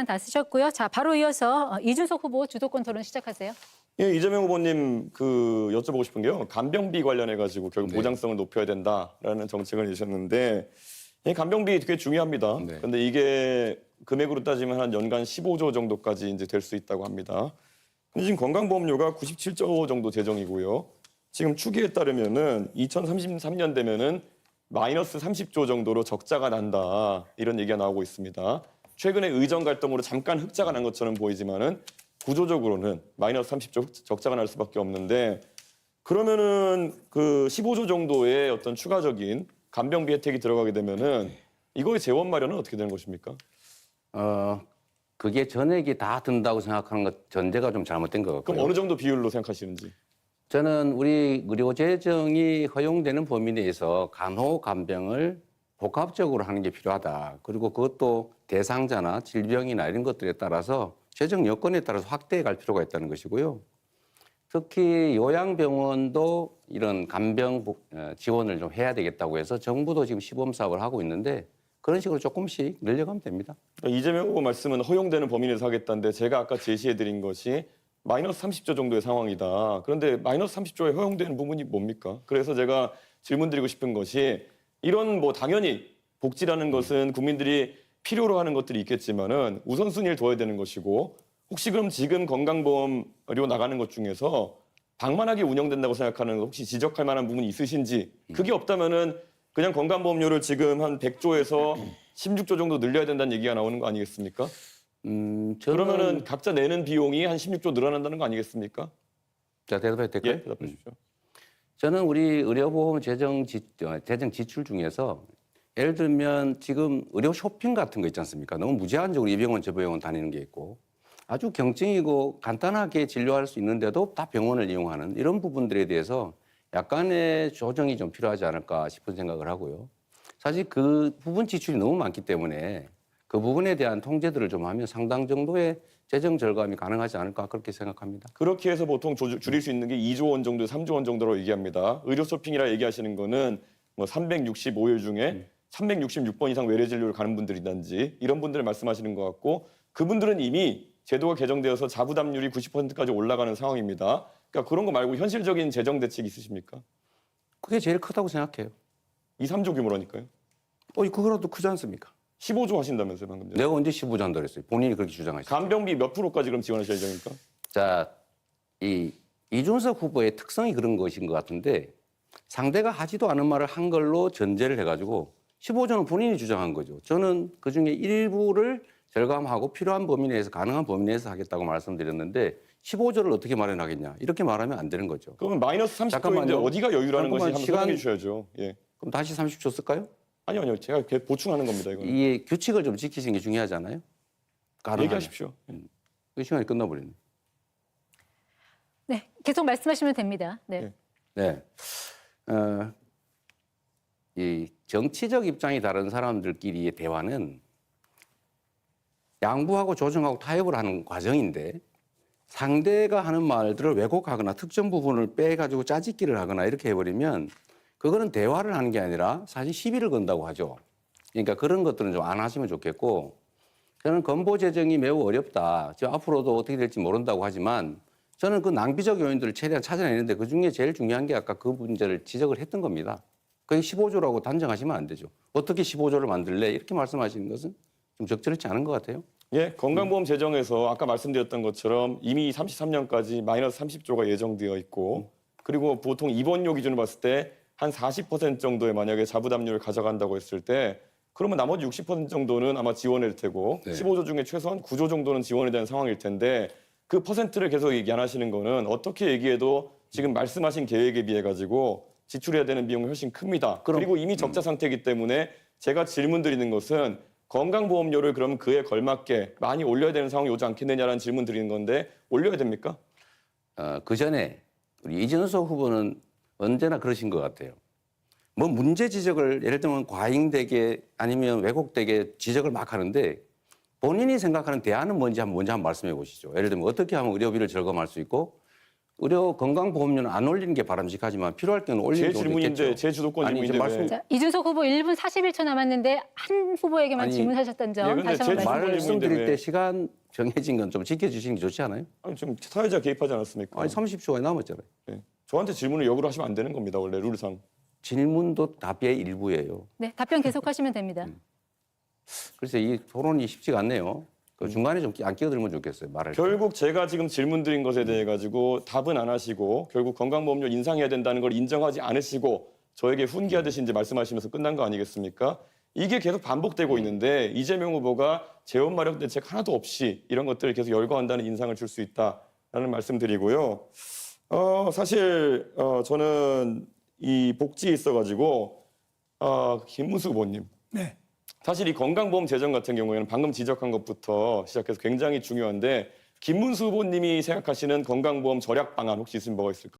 다 쓰셨고요. 자, 바로 이어서 이준석 후보 주도권 토론 시작하세요. 예, 이재명 후보님 여쭤보고 싶은 게요. 간병비 관련해 가지고 결국 보장성을 높여야 된다라는 정책을 내셨는데 이 간병비 되게 중요합니다. 그런데 이게 금액으로 따지면 한 연간 15조 정도까지 이제 될 수 있다고 합니다. 근데 지금 건강보험료가 97조 정도 재정이고요. 지금 추기에 따르면은 2033년 되면은 마이너스 30조 정도로 적자가 난다. 이런 얘기가 나오고 있습니다. 최근에 의정 갈등으로 잠깐 흑자가 난 것처럼 보이지만은 구조적으로는 마이너스 30조 적자가 날 수밖에 없는데 그러면은 그 15조 정도의 어떤 추가적인 간병비 혜택이 들어가게 되면은 이거의 재원 마련은 어떻게 되는 것입니까? 그게 전액이 다 든다고 생각하는 것 전제가 좀 잘못된 것 같고요. 그럼 어느 정도 비율로 생각하시는지? 저는 우리 의료재정이 허용되는 범위 내에서 간호, 간병을 복합적으로 하는 게 필요하다. 그리고 그것도 대상자나 질병이나 이런 것들에 따라서 재정 여건에 따라서 확대해 갈 필요가 있다는 것이고요. 특히 요양병원도 이런 간병 지원을 좀 해야 되겠다고 해서 정부도 지금 시범 사업을 하고 있는데 그런 식으로 조금씩 늘려가면 됩니다. 그러니까 이재명 후보 말씀은 허용되는 범위 내에서 하겠다는데 제가 아까 제시해드린 것이 마이너스 30조 정도의 상황이다. 그런데 마이너스 30조에 허용되는 부분이 뭡니까? 그래서 제가 질문드리고 싶은 것이 이런 당연히 복지라는 것은 국민들이 필요로 하는 것들이 있겠지만은 우선순위를 둬야 되는 것이고 혹시 그럼 지금 건강보험료 나가는 것 중에서 방만하게 운영된다고 생각하는 혹시 지적할 만한 부분이 있으신지 그게 없다면은 그냥 건강보험료를 지금 한 100조에서 16조 정도 늘려야 된다는 얘기가 나오는 거 아니겠습니까? 그러면은 각자 내는 비용이 한 16조 늘어난다는 거 아니겠습니까? 자, 대답해도 될까요? 예, 대답해 주십시오. 저는 우리 의료보험 재정 지출 중에서 예를 들면 지금 의료 쇼핑 같은 거 있지 않습니까? 너무 무제한적으로 이 병원 저 병원 다니는 게 있고 아주 경증이고 간단하게 진료할 수 있는데도 다 병원을 이용하는 이런 부분들에 대해서 약간의 조정이 좀 필요하지 않을까 싶은 생각을 하고요. 사실 그 부분 지출이 너무 많기 때문에 그 부분에 대한 통제들을 좀 하면 상당 정도의 재정 절감이 가능하지 않을까 그렇게 생각합니다. 그렇게 해서 보통 줄일 수 있는 게 2조 원 정도, 3조 원 정도로 얘기합니다. 의료 쇼핑이라 얘기하시는 거는 365일 중에 366번 이상 외래 진료를 가는 분들이든지 이런 분들을 말씀하시는 것 같고 그분들은 이미 제도가 개정되어서 자부담률이 90%까지 올라가는 상황입니다. 그러니까 그런 거 말고 현실적인 재정 대책이 있으십니까? 그게 제일 크다고 생각해요. 2, 3조 규모라니까요. 그거라도 크지 않습니까? 15조 하신다면서요, 방금 전에. 내가 언제 15조 한다고 그랬어요? 본인이 그렇게 주장하시죠. 간병비 몇 프로까지 그럼 지원하실 예정입니까? 자, 이준석 후보의 특성이 그런 것인 것 같은데 상대가 하지도 않은 말을 한 걸로 전제를 해가지고 15조는 본인이 주장한 거죠. 저는 그중에 일부를 절감하고 필요한 범위 내에서 가능한 범위 내에서 하겠다고 말씀드렸는데 15조를 어떻게 마련하겠냐 이렇게 말하면 안 되는 거죠. 그러면 마이너스 30조인데 잠깐만요. 어디가 여유라는 것이 한번 시간- 설명해 주셔야죠. 예. 그럼 다시 30조 쓸까요? 아니요. 제가 보충하는 겁니다, 이거는. 이 규칙을 좀 지키시는 게 중요하잖아요. 가능하면. 얘기하십시오. 그 시간이 끝나버렸네. 네, 계속 말씀하시면 됩니다. 네. 네. 네. 이 정치적 입장이 다른 사람들끼리의 대화는 양보하고 조정하고 타협을 하는 과정인데 상대가 하는 말들을 왜곡하거나 특정 부분을 빼가지고 짜집기를 하거나 이렇게 해버리면 그거는 대화를 하는 게 아니라 사실 시비를 건다고 하죠. 그러니까 그런 것들은 좀 안 하시면 좋겠고 저는 건보 재정이 매우 어렵다. 지금 앞으로도 어떻게 될지 모른다고 하지만 저는 그 낭비적 요인들을 최대한 찾아내는데 그중에 제일 중요한 게 아까 그 문제를 지적을 했던 겁니다. 그게 15조라고 단정하시면 안 되죠. 어떻게 15조를 만들래? 이렇게 말씀하시는 것은 좀 적절치 않은 것 같아요. 예, 건강보험 재정에서 아까 말씀드렸던 것처럼 이미 33년까지 마이너스 30조가 예정되어 있고 그리고 보통 입원료 기준으로 봤을 때 한 40% 정도의 만약에 자부담률을 가져간다고 했을 때 그러면 나머지 60% 정도는 아마 지원일 테고 네. 15조 중에 최소한 9조 정도는 지원이 되는 상황일 텐데 그 퍼센트를 계속 얘기 안 하시는 거는 어떻게 얘기해도 지금 말씀하신 계획에 비해 가지고 지출해야 되는 비용이 훨씬 큽니다. 그리고 이미 적자 상태이기 때문에 제가 질문 드리는 것은 건강보험료를 그럼 그에 걸맞게 많이 올려야 되는 상황이 오지 않겠느냐라는 질문 드리는 건데 올려야 됩니까? 그 전에 우리 이준석 후보는 언제나 그러신 것 같아요. 뭐 문제 지적을 예를 들면 과잉되게 아니면 왜곡되게 지적을 막 하는데 본인이 생각하는 대안은 뭔지 먼저 한번 말씀해 보시죠. 예를 들면 어떻게 하면 의료비를 절감할 수 있고 의료 건강보험료는 안 올리는 게 바람직하지만 필요할 때는 올리는 제 경우도 질문인데 있겠죠. 제 주도권 아니, 이제 질문인데 왜? 말씀- 자, 이준석 후보 1분 41초 남았는데 한 후보에게만 아니, 질문하셨던 점 근데 다시 제 한번 말- 말씀드립니다. 말씀드릴 왜? 때 시간 정해진 건 좀 지켜주시는 게 좋지 않아요? 아니, 좀 사회자 개입하지 않았습니까? 아니 30초가 남았잖아요. 네. 저한테 질문을 역으로 하시면 안 되는 겁니다. 원래 룰상. 질문도 답의 일부예요. 네, 답변 계속하시면 됩니다. 그래서 이 토론이 쉽지가 않네요. 그 중간에 좀 안 끼어들면 좋겠어요. 말할 때. 결국 제가 지금 질문 드린 것에 대해 가지고 답은 안 하시고 결국 건강보험료 인상해야 된다는 걸 인정하지 않으시고 저에게 훈계하듯이 이제 말씀하시면서 끝난 거 아니겠습니까? 이게 계속 반복되고 있는데 이재명 후보가 재원 마련 대책 하나도 없이 이런 것들을 계속 열거한다는 인상을 줄 수 있다라는 말씀드리고요. 사실 저는 이 복지에 있어가지고 김문수 후보님. 네. 사실 이 건강보험 재정 같은 경우에는 방금 지적한 것부터 시작해서 굉장히 중요한데 김문수 후보님이 생각하시는 건강보험 절약 방안 혹시 있으면 뭐가 있을까요?